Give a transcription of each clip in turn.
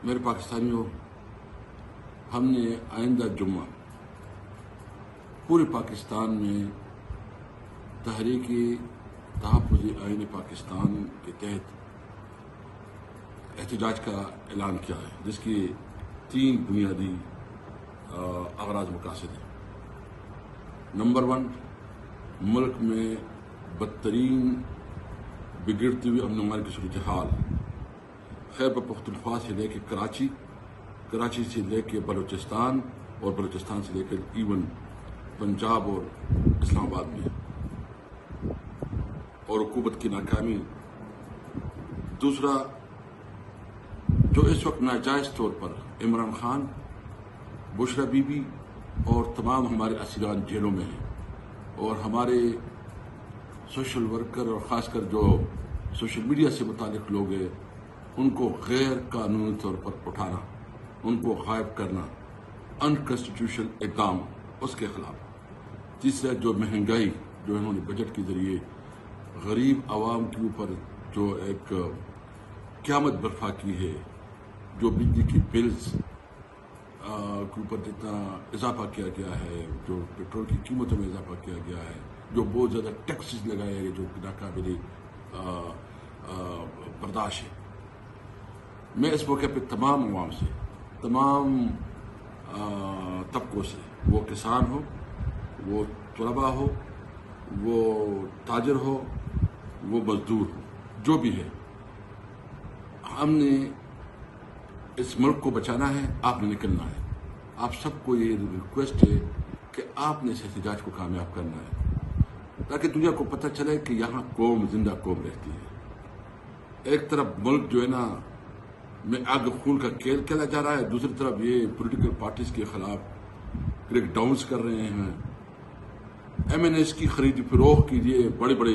میرے پاکستانیوں، ہم نے آئندہ جمعہ پورے پاکستان میں تحریک تحفظ آئین پاکستان کے تحت احتجاج کا اعلان کیا ہے، جس کی 3 بنیادی اغراض مقاصد ہیں۔ نمبر 1، ملک میں بدترین بگڑتی ہوئی امن و امان کی صورتحال خیبر پختونخوا سے لے کے کراچی سے لے کے بلوچستان اور بلوچستان سے لے کر ایون پنجاب اور اسلام آباد میں، اور حکومت کی ناکامی۔ دوسرا، جو اس وقت ناجائز طور پر عمران خان، بشرا بی بی اور تمام ہمارے اسیران جیلوں میں ہیں، اور ہمارے سوشل ورکر اور خاص کر جو سوشل میڈیا سے متعلق لوگ ہیں، ان کو غیر قانونی طور پر اٹھانا، ان کو غائب کرنا، انکانسٹیٹیوشنل اقدام اس کے خلاف۔ تیسرا، جو مہنگائی جو انہوں نے بجٹ کے ذریعے غریب عوام کے اوپر جو ایک قیامت برپا کی ہے، جو بجلی کی بلز کے اوپر جتنا اضافہ کیا گیا ہے، جو پیٹرول کی قیمتوں میں اضافہ کیا گیا ہے، جو بہت زیادہ ٹیکسز لگائے گئے جو ناقابل برداشت ہے۔ میں اس موقع پہ تمام عوام سے، تمام طبقوں سے، وہ کسان ہو، وہ طلباء ہو، وہ تاجر ہو، وہ مزدور ہو، جو بھی ہے، ہم نے اس ملک کو بچانا ہے، آپ نے نکلنا ہے۔ آپ سب کو یہ ریکویسٹ ہے کہ آپ نے اس احتجاج کو کامیاب کرنا ہے، تاکہ دنیا کو پتہ چلے کہ یہاں قوم زندہ قوم رہتی ہے۔ ایک طرف ملک جو ہے نا میں آگ خون کا کھیل کھیلا جا رہا ہے، دوسری طرف یہ پولیٹیکل پارٹیز کے خلاف کریک ڈاؤنز کر رہے ہیں، ایم این ایس کی خرید فروخت کے لیے بڑے بڑے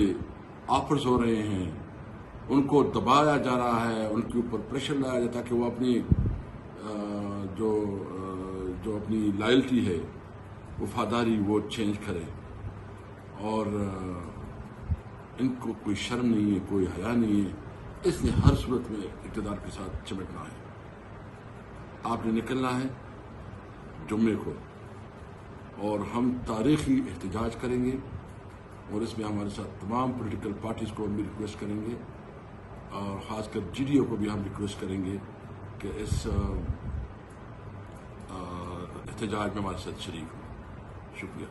آفرز ہو رہے ہیں، ان کو دبایا جا رہا ہے، ان کے اوپر پریشر لایا جاتا ہے کہ وہ اپنی جو اپنی لائلٹی ہے، وفاداری، وہ چینج کرے، اور ان کو کوئی شرم نہیں ہے، کوئی حیا نہیں ہے۔ اس نے ہر صورت میں اقتدار کے ساتھ چمٹنا ہے۔ آپ نے نکلنا ہے جمعے کو، اور ہم تاریخی احتجاج کریں گے، اور اس میں ہمارے ساتھ تمام پولیٹیکل پارٹیز کو ہم بھی ریکویسٹ کریں گے، اور خاص کر جی ڈی او کو بھی ہم ریکویسٹ کریں گے کہ اس احتجاج میں ہمارے ساتھ شریک ہوں۔ شکریہ۔